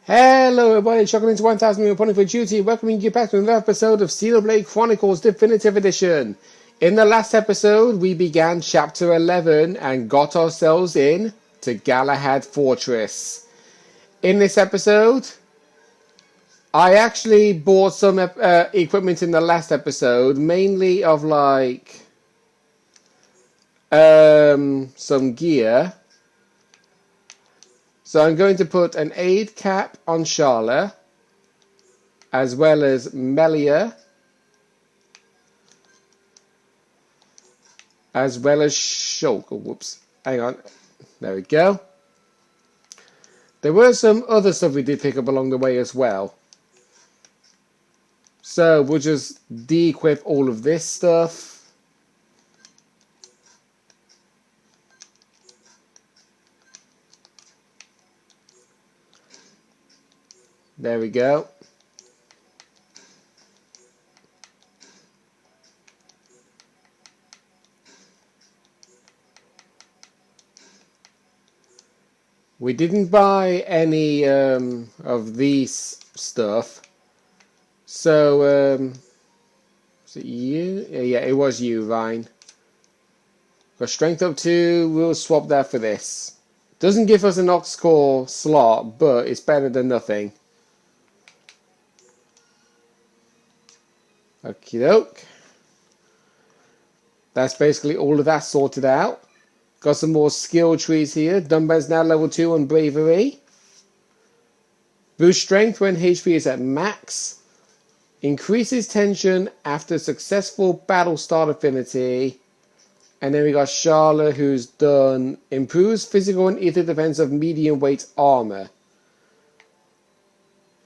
Hello everybody, Chuckling into 1000 reporting for duty, welcoming you back to another episode of Xenoblade Chronicles Definitive Edition. In the last episode, we began Chapter 11 and got ourselves in to Galahad Fortress. In this episode, I actually bought some equipment in the last episode, mainly of like some gear. So I'm going to put an aid cap on Sharla, as well as Melia, as well as Shulk. Oh, whoops. Hang on. There we go. There were some other stuff we did pick up along the way as well. So we'll just de-equip all of this stuff. There we go. We didn't buy any of these stuff. So, was it you? Yeah, it was you, Ryan. Got strength up 2. We'll swap that for this. Doesn't give us an Ox Core slot, but it's better than nothing. Okie doke. That's basically all of that sorted out. Got some more skill trees here. Dunban's now level 2 on bravery. Boost strength when HP is at max. Increases tension after successful battle start affinity. And then we got Sharla, who's done improves physical and ether defense of medium weight armor.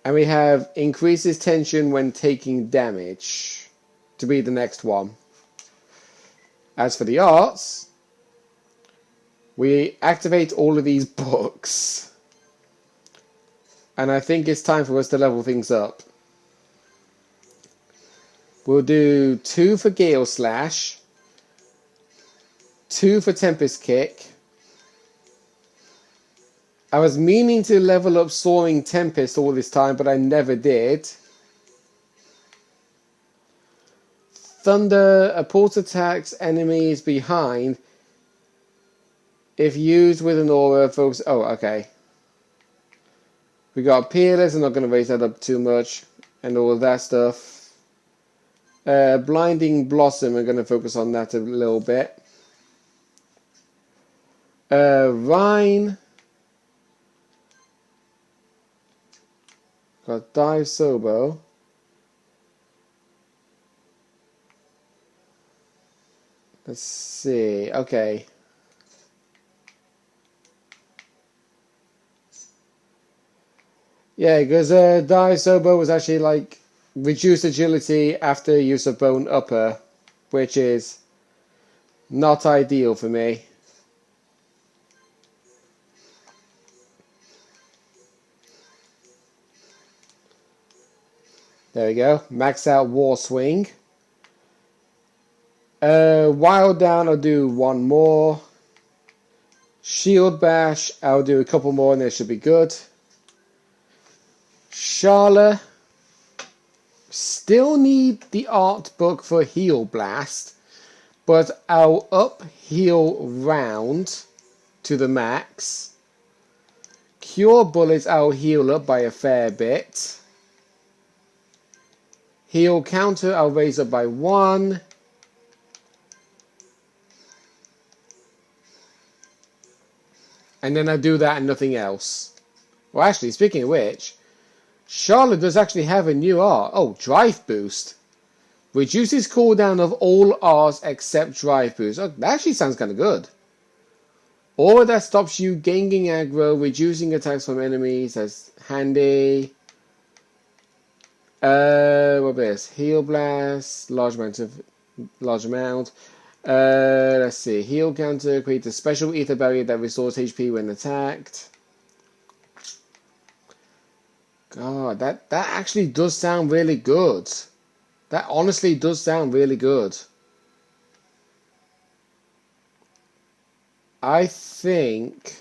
And we have increases tension when taking damage to be the next one. As for the arts, we activate all of these books. And I think it's time for us to level things up. We'll do 2 for Gale Slash, 2 for Tempest Kick. I was meaning to level up Soaring Tempest all this time, but I never did. Thunder, a pulse attacks enemies behind. If used with an aura, focus. Oh, okay. We got Peerless, I'm not going to raise that up too much. And all of that stuff. Blinding Blossom, I'm going to focus on that a little bit. Rhine. Got Dive Sobo. Let's see. Okay. Yeah, because Dive Sobo was actually like reduced agility after use of Bone Upper, which is not ideal for me. There we go. Max out War Swing. Wild Down, I'll do 1 more. Shield Bash, I'll do a couple more and they should be good. Sharla. Still need the art book for Heal Blast, but I'll up heal round to the max. Cure Bullets, I'll heal up by a fair bit. Heal Counter, I'll raise up by 1. And then I do that and nothing else. Well, actually, speaking of which, Charlotte does actually have a new art. Oh, Drive Boost. Reduces cooldown of all R's except Drive Boost. Oh, that actually sounds kind of good. Aura that stops you gaining aggro, reducing attacks from enemies. That's handy. What is Heal Blast, large amount. Let's see. Heal Counter creates a special ether barrier that restores HP when attacked. God, that actually does sound really good. That honestly does sound really good. I think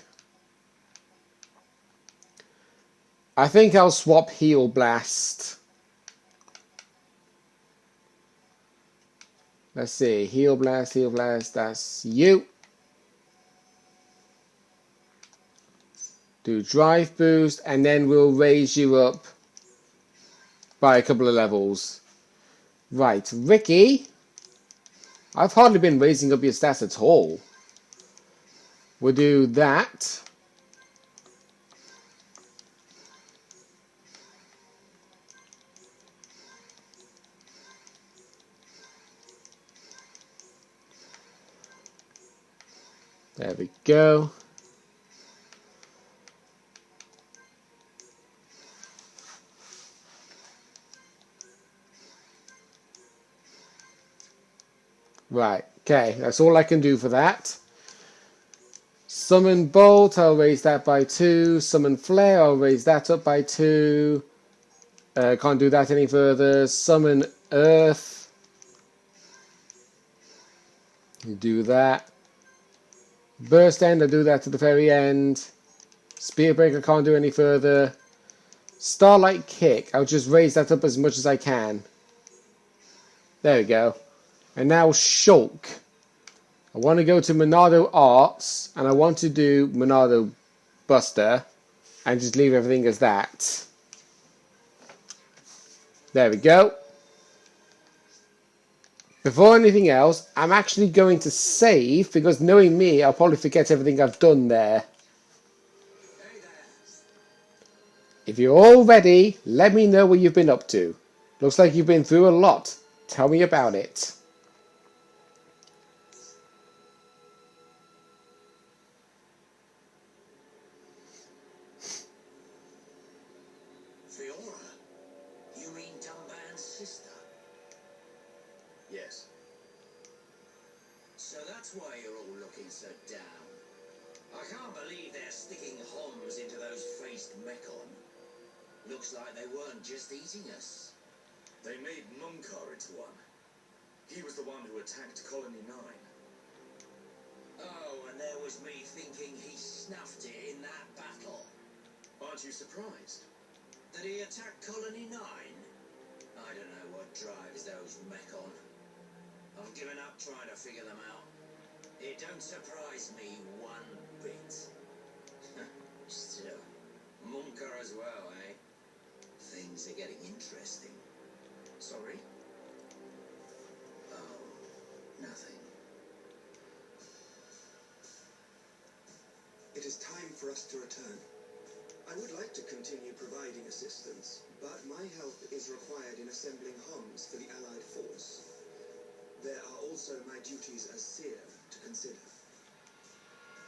I think I'll swap Heal Blast. Let's see. Heal Blast, Heal Blast. That's you. Do Drive Boost, and then we'll raise you up by a couple of levels. Right, Ricky. I've hardly been raising up your stats at all. We'll do that. There we go. Right, okay, that's all I can do for that. Summon Bolt, I'll raise that by 2. Summon Flare, I'll raise that up by 2. Can't do that any further. Summon Earth. Do that. Burst End, I'll do that to the very end. Spear Breaker, can't do any further. Starlight Kick, I'll just raise that up as much as I can. There we go. And now Shulk. I want to go to Monado Arts, and I want to do Monado Buster, and just leave everything as that. There we go. Before anything else, I'm actually going to save, because knowing me, I'll probably forget everything I've done there. If you're all ready, let me know what you've been up to. Looks like you've been through a lot. Tell me about it. Yes. So that's why you're all looking so down. I can't believe they're sticking Homs into those faced Mechon. Looks like they weren't just eating us. They made Munkar into one. He was the one who attacked Colony 9. Oh, and there was me thinking he snuffed it in that battle. Aren't you surprised? That he attacked Colony 9? I don't know what drives those Mechon. I've given up trying to figure them out. It don't surprise me one bit. Still, Munkar as well, eh? Things are getting interesting. Sorry? Oh, nothing. It is time for us to return. I would like to continue providing assistance, but my help is required in assembling Homs for the Allied force. There are also my duties as seer to consider.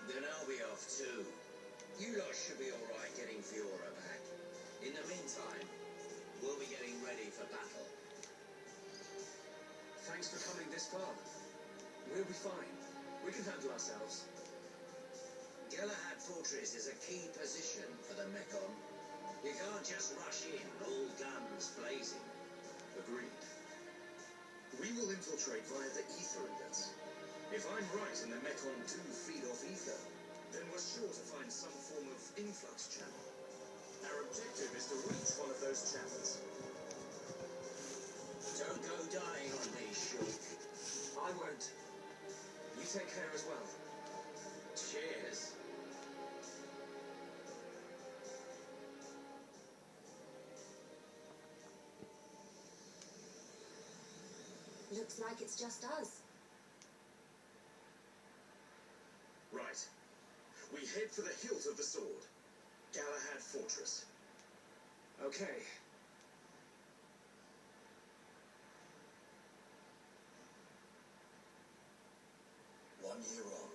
Then I'll be off too. You lot should be alright getting Fiora back. In the meantime, we'll be getting ready for battle. Thanks for coming this far. We'll be fine. We can handle ourselves. Galahad Fortress is a key position for the Mechon. You can't just rush in, all guns blazing. Agreed. We will infiltrate via the ether inlets. If I'm right and the Mechon do feed off ether, then we're sure to find some form of influx channel. Our objective is to reach one of those channels. Don't go dying on me, Shulk. I won't. You take care as well. Cheers. Looks like it's just us. Right. We head for the hilt of the sword. Galahad Fortress. Okay. One year on.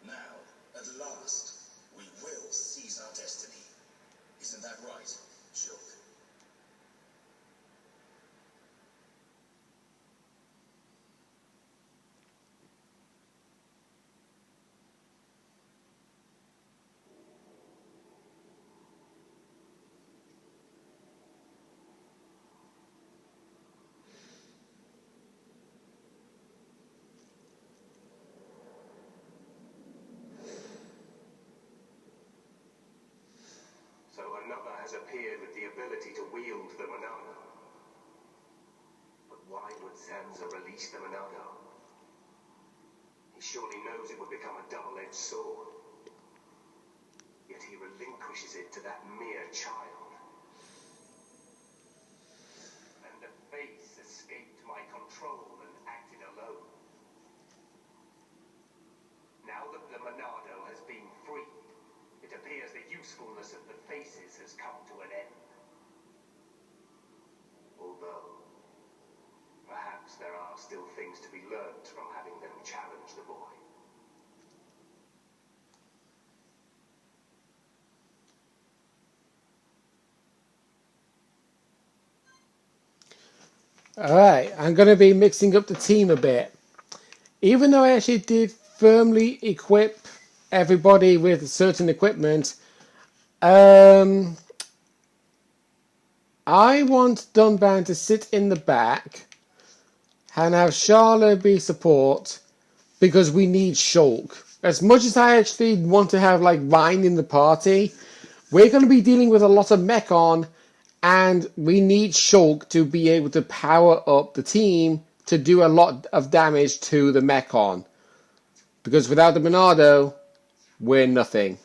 Now, at last, we will seize our destiny. Isn't that right, Shulk? appeared with the ability to wield the Monado. But why would Zanza release the Monado? He surely knows it would become a double-edged sword. Yet he relinquishes it to that mere child. And the face escaped my control and acted alone. Now that the Monado has been freed, it appears the usefulness of the faces has come to an end. Although, perhaps there are still things to be learned from having them challenge the boy. Alright, I'm going to be mixing up the team a bit. Even though I actually did firmly equip everybody with certain equipment, I want Dunban to sit in the back and have Charlotte be support because we need Shulk. As much as I actually want to have like Ryan in the party, we're going to be dealing with a lot of Mechon, and we need Shulk to be able to power up the team to do a lot of damage to the Mechon. Because without the Monado, we're nothing.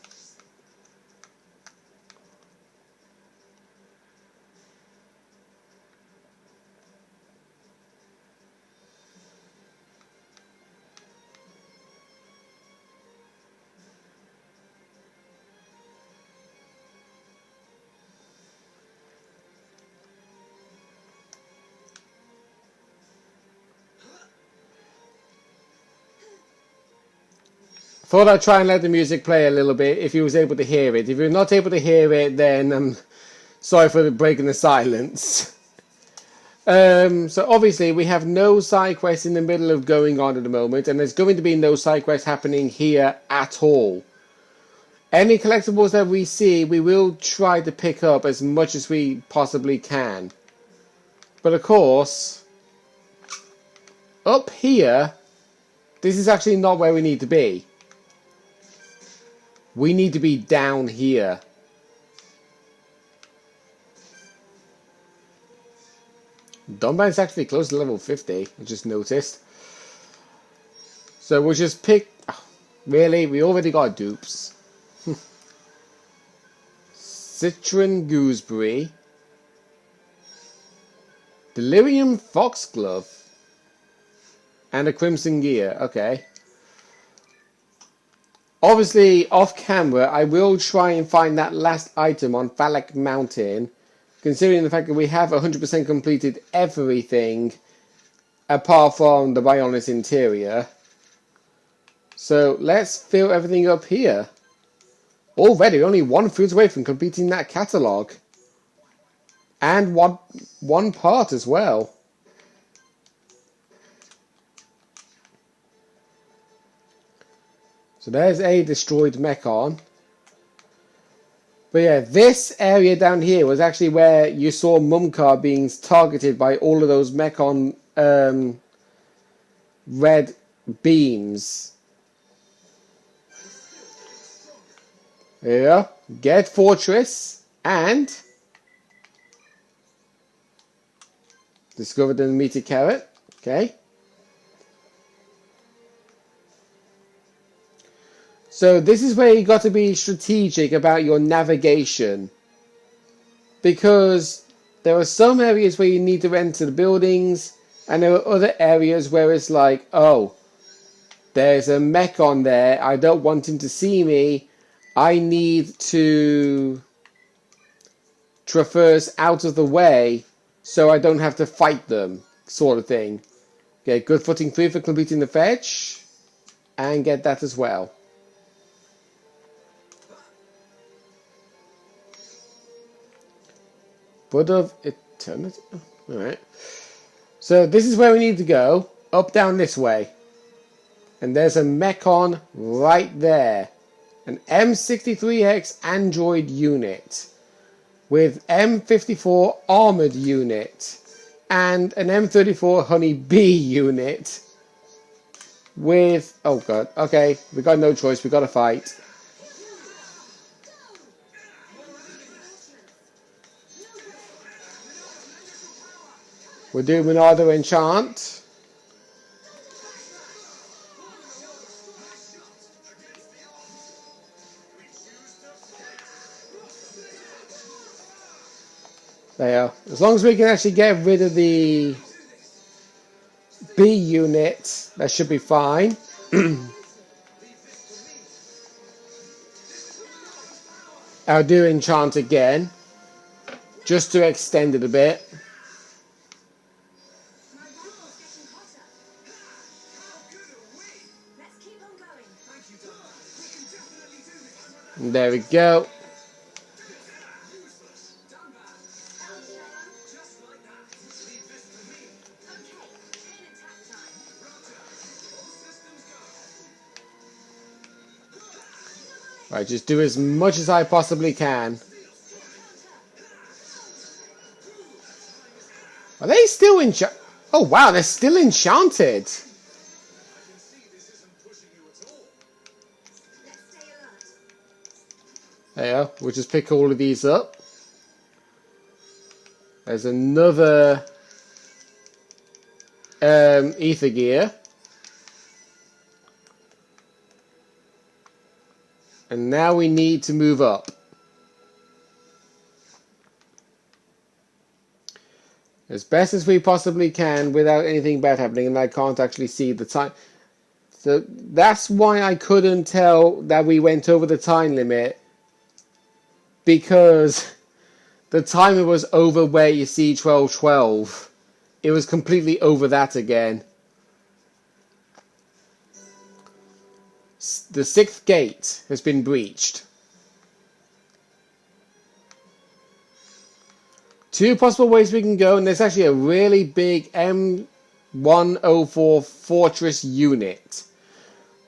Thought I'd try and let the music play a little bit if you was able to hear it. If you're not able to hear it, then I'm sorry for breaking the silence. So obviously we have no side quests in the middle of going on at the moment, and there's going to be no side quests happening here at all. Any collectibles that we see, we will try to pick up as much as we possibly can. But of course, up here, this is actually not where we need to be. We need to be down here. Dunban's actually close to level 50, I just noticed. So we'll just pick... Oh, really? We already got dupes. Citron Gooseberry. Delirium Foxglove. And a Crimson Gear. Okay. Obviously, off camera, I will try and find that last item on Phallic Mountain, considering the fact that we have 100% completed everything apart from the Bionis interior. So let's fill everything up here. Already, only one fruit away from completing that catalogue. And one part as well. So there's a destroyed Mechon. But yeah, this area down here was actually where you saw Mumkar being targeted by all of those Mechon red beams. Yeah, get Fortress and discover the meteor carrot. Okay. So this is where you got to be strategic about your navigation, because there are some areas where you need to enter the buildings, and there are other areas where it's like, oh, there's a Mechon there, I don't want him to see me, I need to traverse out of the way so I don't have to fight them, sort of thing. Okay, good footing 3 for completing the fetch, and get that as well. Blood of Eternity. Alright. So this is where we need to go. Up, down this way. And there's a Mechon right there. An M63X Android unit. With M54 Armored unit. And an M34 Honey Bee unit. With... Oh god. Okay. We got no choice. We got to fight. We'll do Monado Enchant. There. As long as we can actually get rid of the B unit, that should be fine. I'll do Enchant again, just to extend it a bit. And there we go. Right, just do as much as I possibly can. Are they still enchanted? Oh wow, they're still enchanted. There, we'll just pick all of these up. There's another ether gear. And now we need to move up. As best as we possibly can without anything bad happening, and I can't actually see the time. So that's why I couldn't tell that we went over the time limit, because the timer was over where you see 12:12. It was completely over that again. The 6th gate has been breached. 2 possible ways we can go, and there's actually a really big M104 fortress unit.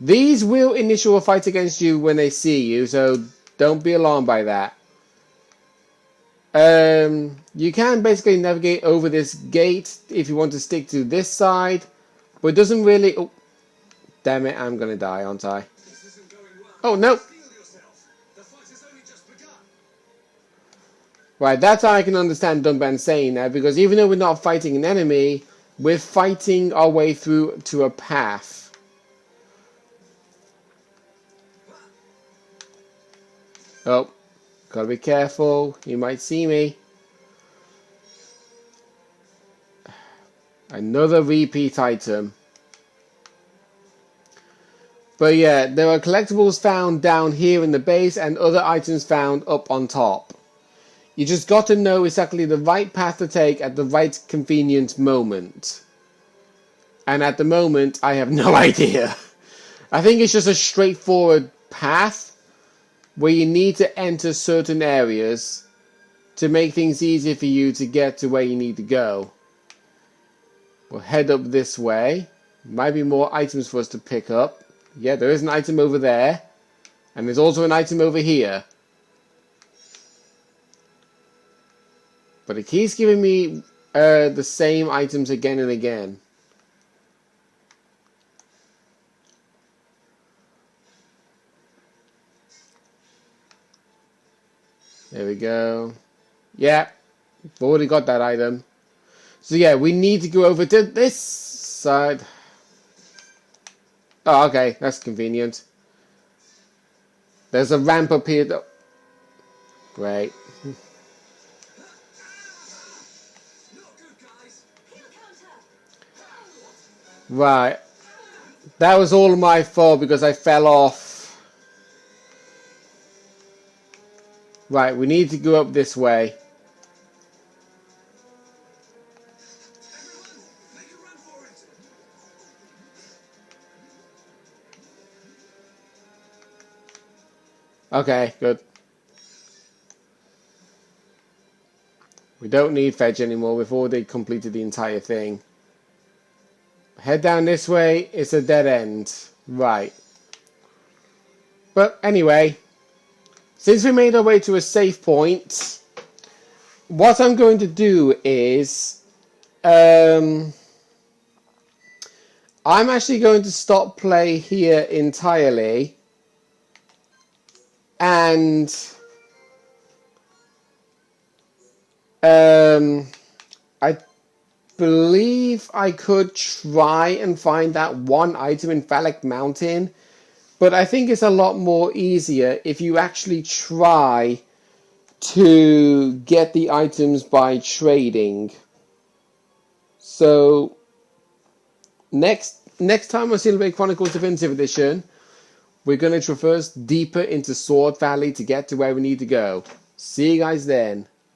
These will initiate a fight against you when they see you, so don't be alarmed by that. You can basically navigate over this gate if you want to stick to this side, but it doesn't really... Oh, damn it, I'm going to die, aren't I? Oh, no. Right, that's how I can understand Dunban saying that, because even though we're not fighting an enemy, we're fighting our way through to a path. Oh, gotta be careful. He might see me. Another repeat item. But yeah, there are collectibles found down here in the base and other items found up on top. You just got to know exactly the right path to take at the right convenient moment. And at the moment, I have no idea. I think it's just a straightforward path where you need to enter certain areas to make things easier for you to get to where you need to go. We'll head up this way. Might be more items for us to pick up. Yeah, there is an item over there. And there's also an item over here. But it keeps giving me the same items again and again. There we go. Yeah, we've already got that item. So yeah, we need to go over to this side. Oh, okay, that's convenient. There's a ramp up here though. Great. Right. That was all my fault because I fell off. Right, we need to go up this way. Okay, good. We don't need fetch anymore. We've already completed the entire thing. Head down this way. It's a dead end. Right. But anyway, since we made our way to a safe point, what I'm going to do is I'm actually going to stop play here entirely. And I believe I could try and find that one item in Phallic Mountain, but I think it's a lot more easier if you actually try to get the items by trading. So next time on Xenoblade Chronicles Definitive Edition, we're going to traverse deeper into Sword Valley to get to where we need to go. See you guys then.